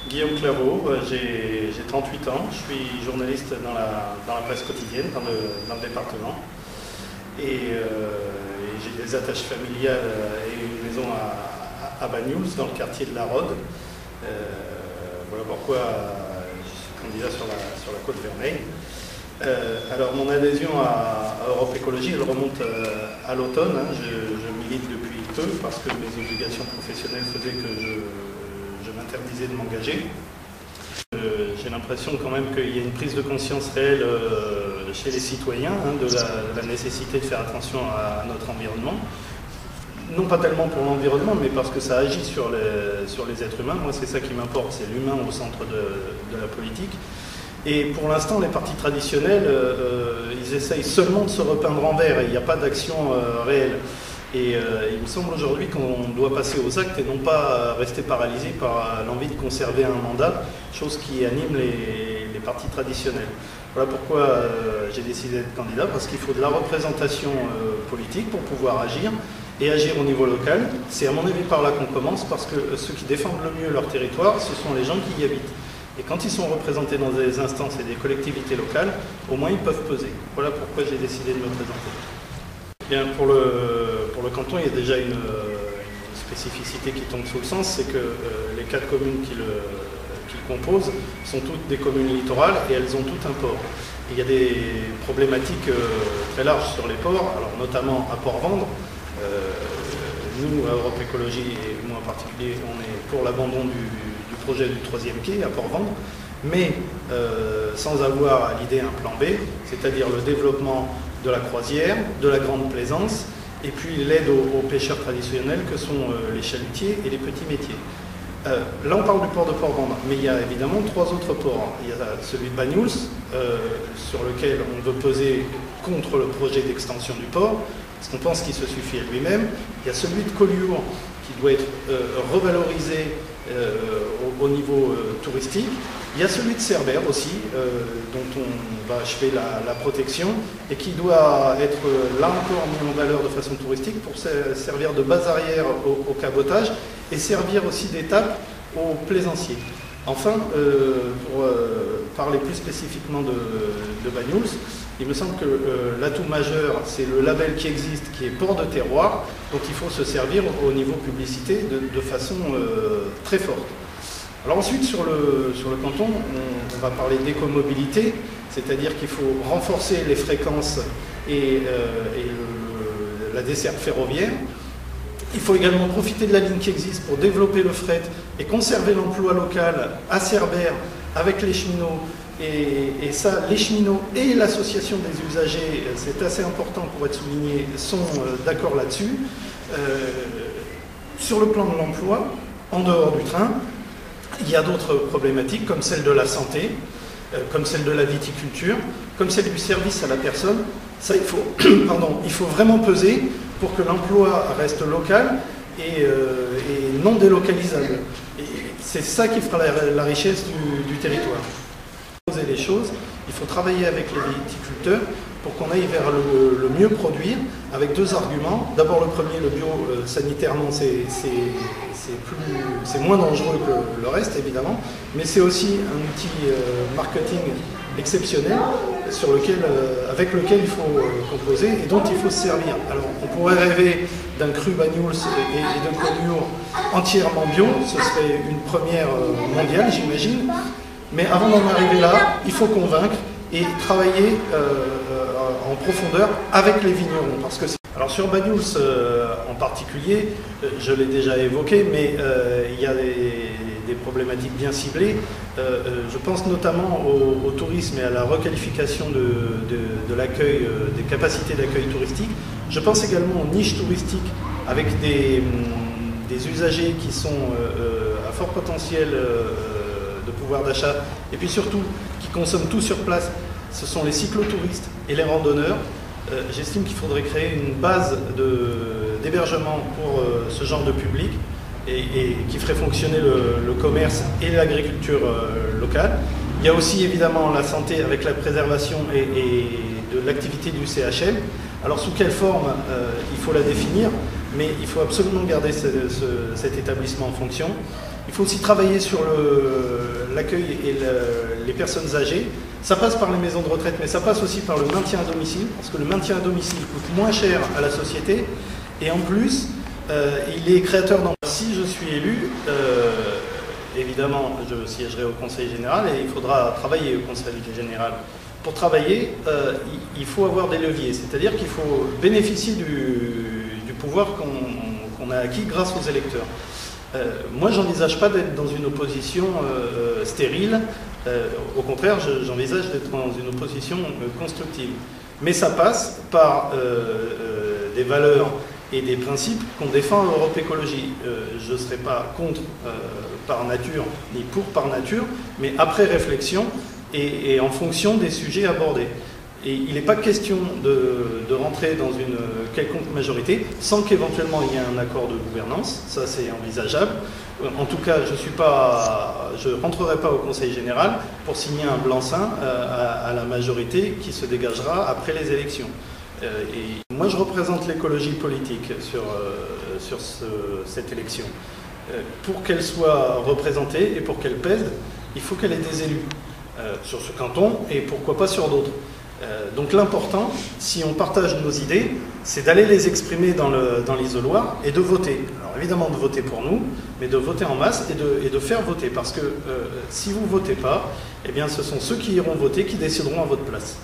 Guillaume Clairvaux, j'ai 38 ans, je suis journaliste dans la presse quotidienne, dans le département. Et j'ai des attaches familiales et une maison à Banyuls, dans le quartier de la Rode. Voilà pourquoi je suis candidat sur la côte Vermeille. Alors mon adhésion à Europe Écologie, elle remonte à l'automne. Je milite depuis peu parce que mes obligations professionnelles faisaient que je m'interdisais de m'engager. J'ai l'impression quand même qu'il y a une prise de conscience réelle chez les citoyens de la nécessité de faire attention à notre environnement. Non pas tellement pour l'environnement, mais parce que ça agit sur les êtres humains. Moi, c'est ça qui m'importe, c'est l'humain au centre de la politique. Et pour l'instant, les partis traditionnels, ils essayent seulement de se repeindre en vert et il n'y a pas d'action réelle. Et il me semble aujourd'hui qu'on doit passer aux actes et non pas rester paralysé par l'envie de conserver un mandat, chose qui anime les partis traditionnels. Voilà pourquoi j'ai décidé d'être candidat, parce qu'il faut de la représentation politique pour pouvoir agir, et agir au niveau local. C'est à mon avis par là qu'on commence, parce que ceux qui défendent le mieux leur territoire, ce sont les gens qui y habitent. Et quand ils sont représentés dans des instances et des collectivités locales, au moins ils peuvent peser. Voilà pourquoi j'ai décidé de me présenter. Bien, pour le canton, il y a déjà une spécificité qui tombe sous le sens, c'est que les 4 communes qui le composent sont toutes des communes littorales et elles ont toutes un port. Et il y a des problématiques très larges sur les ports, alors notamment à Port-Vendre. Nous, à Europe Écologie, et moi en particulier, on est pour l'abandon du projet du 3e quai à Port-Vendre, mais sans avoir à l'idée un plan B, c'est-à-dire le développement de la croisière, de la grande plaisance, et puis l'aide aux pêcheurs traditionnels que sont les chalutiers et les petits métiers. Là, on parle du port de Port-Vendre, mais il y a évidemment 3 autres ports. Il y a celui de Banyuls, sur lequel on veut peser contre le projet d'extension du port, parce qu'on pense qu'il se suffit à lui-même. Il y a celui de Collioure, qui doit être revalorisé au niveau touristique. Il y a celui de Cerbère aussi, dont on va achever la protection, et qui doit être là encore mis en valeur de façon touristique pour servir de base arrière au cabotage et servir aussi d'étape aux plaisanciers. Enfin, pour parler plus spécifiquement de Banyuls, il me semble que l'atout majeur, c'est le label qui existe, qui est port de terroir, dont il faut se servir au niveau publicité de façon très forte. Alors ensuite, sur le canton, on va parler d'écomobilité, c'est-à-dire qu'il faut renforcer les fréquences et la desserte ferroviaire. Il faut également profiter de la ligne qui existe pour développer le fret et conserver l'emploi local à Cerbère avec les cheminots. Et ça, les cheminots et l'association des usagers, c'est assez important pour être souligné, sont d'accord là-dessus. Sur le plan de l'emploi, en dehors du train, il y a d'autres problématiques comme celle de la santé, comme celle de la viticulture, comme celle du service à la personne. Ça, il faut vraiment peser pour que l'emploi reste local et non délocalisable. C'est ça qui fera la richesse du territoire. Pour poser les choses, il faut travailler avec les viticulteurs pour qu'on aille vers le mieux produire, avec 2 arguments. D'abord le premier, le bio, sanitairement, c'est moins dangereux que le reste, évidemment, mais c'est aussi un outil marketing exceptionnel avec lequel il faut composer et dont il faut se servir. Alors, on pourrait rêver d'un cru Banyuls et de Collioure entièrement bio, ce serait une première mondiale, j'imagine, mais avant d'en arriver là, il faut convaincre et travailler en profondeur avec les vignerons. Alors sur Banyuls en particulier, je l'ai déjà évoqué, mais il y a des problématiques bien ciblées. Je pense notamment au tourisme et à la requalification de l'accueil, des capacités d'accueil touristique. Je pense également aux niches touristiques avec des usagers qui sont à fort potentiel de pouvoir d'achat, et puis surtout qui consomment tout sur place. Ce sont les cyclotouristes et les randonneurs. J'estime qu'il faudrait créer une base d'hébergement pour ce genre de public et qui ferait fonctionner le commerce et l'agriculture locale. Il y a aussi évidemment la santé avec la préservation et de l'activité du CHM. Alors sous quelle forme il faut la définir, mais il faut absolument garder cet établissement en fonction. Il faut aussi travailler sur l'accueil et les personnes âgées. Ça passe par les maisons de retraite, mais ça passe aussi par le maintien à domicile, parce que le maintien à domicile coûte moins cher à la société, et en plus, il est créateur d'emplois. Si je suis élu, évidemment, je siégerai au Conseil général, et il faudra travailler au Conseil général. Pour travailler, il faut avoir des leviers, c'est-à-dire qu'il faut bénéficier du pouvoir qu'on a acquis grâce aux électeurs. Moi, j'envisage pas d'être dans une opposition stérile. Au contraire, j'envisage d'être dans une opposition constructive. Mais ça passe par des valeurs et des principes qu'on défend à Europe Écologie. Je ne serai pas contre par nature, ni pour par nature, mais après réflexion et en fonction des sujets abordés. Et il n'est pas question de rentrer dans une quelconque majorité sans qu'éventuellement il y ait un accord de gouvernance. Ça, c'est envisageable. En tout cas, je ne rentrerai pas au Conseil général pour signer un blanc-seing à la majorité qui se dégagera après les élections. Et moi, je représente l'écologie politique sur cette élection. Pour qu'elle soit représentée et pour qu'elle pèse, il faut qu'elle ait des élus sur ce canton et pourquoi pas sur d'autres. Donc l'important, si on partage nos idées, c'est d'aller les exprimer dans l'isoloir et de voter. Alors évidemment de voter pour nous, mais de voter en masse et de faire voter. Parce que si vous ne votez pas, eh bien ce sont ceux qui iront voter qui décideront à votre place.